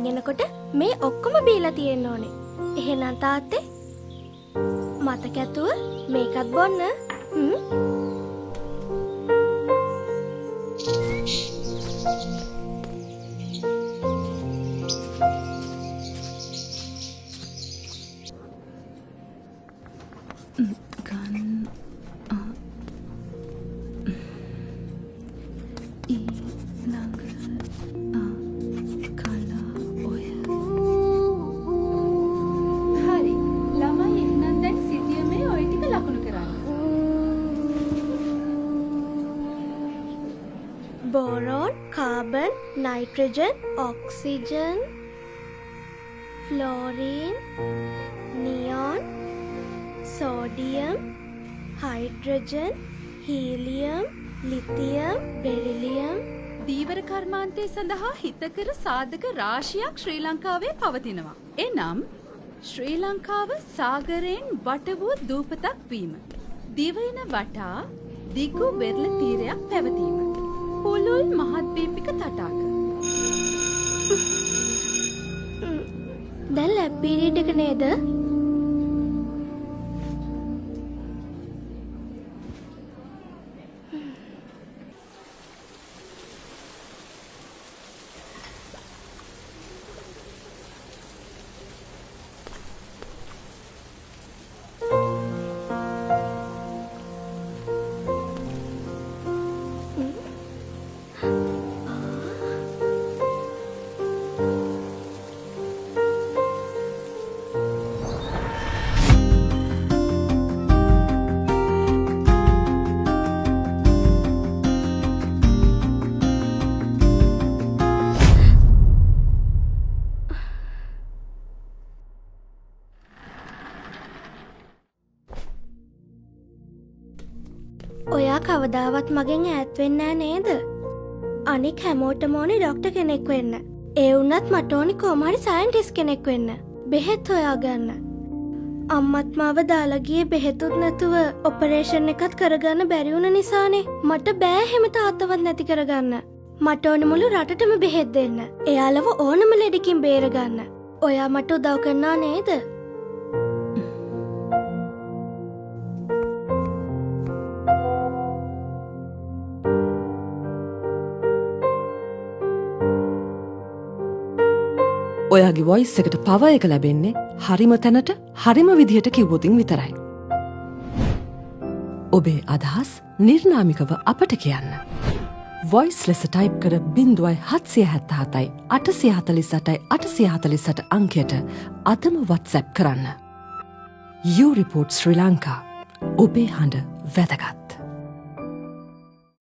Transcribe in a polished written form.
ගෙදරින් එනකොට මේ ඔක්කොම බීලා තියෙන්න ඕනේ. එහෙනම් තාත්තේ මතක ඇතුව මේකත් බොන්න. Boron, carbon, nitrogen, oxygen, fluorine, neon, sodium, hydrogen, helium, lithium, beryllium. දීවර කර්මාන්තයේ සඳහා හිතකර සාධක රාශියක් ශ්‍රී ලංකාවේ පවතිනවා. එනම් ශ්‍රී ලංකාව සාගරයෙන් වට වූ දූපතක් වීම. දිවයින වටා දිගු වෙරළ තීරයක් පැවතීම. පුළුල් මහද්වීපික තටාක. දැන් ලැබ් පීරියඩ් එක නේද? ඔයා කවදාවත් මගෙන් ඈත් වෙන්නේ නේද? අනික හැමෝටම ඕනේ ડોක්ටර් කෙනෙක් වෙන්න. ඒ වුණත් මට ඕනේ කොහොම හරි සයන්ටිස්ට් කෙනෙක් වෙන්න. බෙහෙත් හොයාගන්න. අම්මත් මාව දාලා ගියේ බෙහෙතුත් නැතුව ඔපරේෂන් එකත් කරගන්න බැරි වුණ නිසානේ. මට බෑ හැම තාත්තවත් නැති කරගන්න. මට ඕනේ මුළු රටටම බෙහෙත් දෙන්න. එයාලව ඕනම ලෙඩකින් බේරගන්න. ඔයා මට උදව් කරනවා නේද? ඔයාගේ වොයිස් එකට පවර් එක ලැබෙන්නේ හරිම තැනට හරිම විදිහට කිව්වොතින් විතරයි. ඔබේ අදහස් නිර්නාමිකව අපට කියන්න. වොයිස් ලෙස ටයිප් කර 0777 848 848 අංකයට අදම WhatsApp කරන්න. You Report Sri Lanka. ඔබේ හඬ වැදගත්.